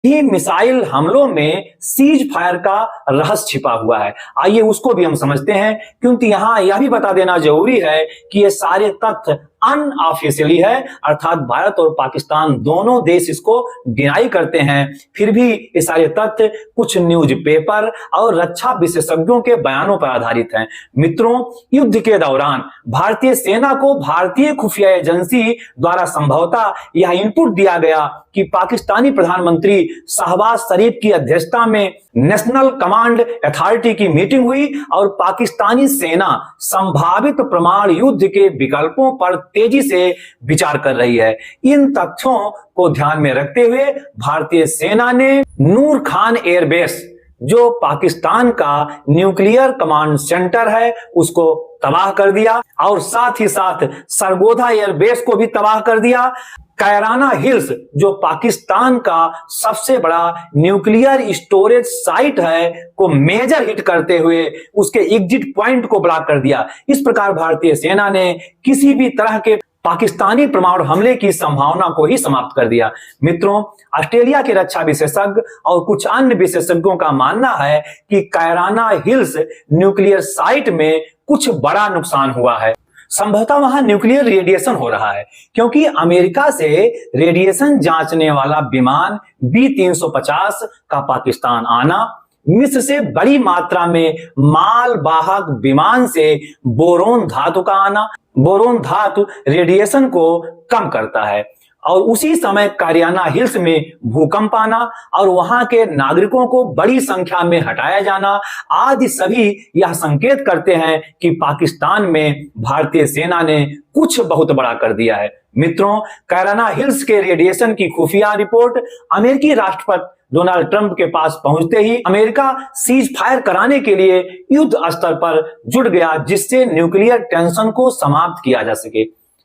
ही missile हमलों में cease fire का रहस्य छिपा हुआ है। आइए उसको भी हम समझते हैं, क्योंकि यहां यह भी बता देना जरूरी है कि ये सारे तथ्य अनऑफिशियली है, अर्थात भारत और पाकिस्तान दोनों देश इसको डिनाई करते हैं। फिर भी ये सारे तथ्य कुछ न्यूज पेपर और रक्षा विशेषज्ञों के बयानों पर आधारित हैं। मित्रों, युद्ध के दौरान भारतीय सेना को भारतीय खुफिया एजेंसी द्वारा संभवतः यह इनपुट दिया गया कि पाकिस्तानी प्रधानमंत्री शहबाज शरीफ की अध्यक्षता में नेशनल कमांड अथॉरिटी की मीटिंग हुई और पाकिस्तानी सेना संभावित परमाणु युद्ध के विकल्पों पर तेजी से विचार कर रही है। इन तथ्यों को ध्यान में रखते हुए भारतीय सेना ने नूर खान एयरबेस, जो पाकिस्तान का न्यूक्लियर कमांड सेंटर है, उसको तबाह कर दिया और साथ ही साथ सरगोधा एयरबेस को भी तबाह कर दिया। कैराना हिल्स, जो पाकिस्तान का सबसे बड़ा न्यूक्लियर स्टोरेज साइट है, को मेजर हिट करते हुए उसके एग्जिट पॉइंट को ब्लॉक कर दिया। इस प्रकार भारतीय सेना ने किसी भी तरह के पाकिस्तानी परमाणु हमले की संभावना को ही समाप्त कर दिया। मित्रों, ऑस्ट्रेलिया के रक्षा विशेषज्ञ और कुछ अन्य विशेषज्ञों का मानना है कि कैराना हिल्स न्यूक्लियर साइट में कुछ बड़ा नुकसान हुआ है। संभवतः वहां न्यूक्लियर रेडिएशन हो रहा है, क्योंकि अमेरिका से रेडिएशन जांचने वाला विमान B-350 का पाकिस्तान आना, मिस्र से बड़ी मात्रा में माल वाहक विमान से बोरोन धातु का आना, बोरोन धातु रेडिएशन को कम करता है, और उसी समय कैराना हिल्स में भूकंप आना और वहां के नागरिकों को बड़ी संख्या में हटाया जाना आदि सभी यह संकेत करते हैं कि पाकिस्तान में भारतीय सेना ने कुछ बहुत बड़ा कर दिया है। मित्रों, कैराना हिल्स के रेडिएशन की खुफिया रिपोर्ट अमेरिकी राष्ट्रपति डोनाल्ड ट्रंप के पास पहुंचते ही अमेरिका सीज फायर कराने के लिए युद्ध स्तर पर जुट गया, जिससे न्यूक्लियर टेंशन को समाप्त किया जा सके।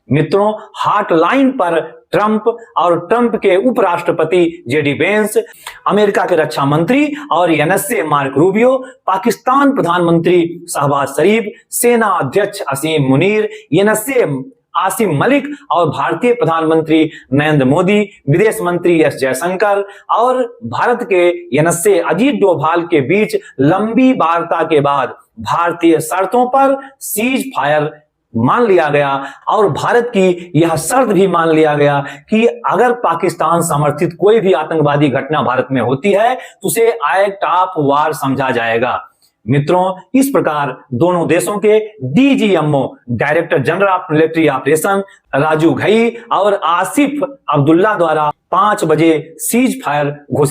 मित्रों, हॉटलाइन पर ट्रंप और ट्रंप के उपराष्ट्रपति जेडी वेंस, अमेरिका के रक्षा मंत्री और एनएसए मार्क रूबियो, पाकिस्तान प्रधानमंत्री शहबाज शरीफ, सेना अध्यक्ष असीम मुनीर, एनएसए आसिम मलिक और भारतीय प्रधानमंत्री नरेंद्र मोदी, विदेश मंत्री एस जयशंकर और भारत के एनएसए अजीत डोभाल के बीच लंबी वार्ता के बाद भारतीय शर्तों पर सीज फायर मान लिया गया और भारत की यह शर्त भी मान लिया गया कि अगर पाकिस्तान समर्थित कोई भी आतंकवादी घटना भारत में होती है तो उसे एक्ट ऑफ वार समझा जाएगा। मित्रों, इस प्रकार दोनों देशों के DGMO, director general of military operation, Raju Ghai और आसिफ अब्दुल्ला द्वारा 5 बजे सीज फायर घोषित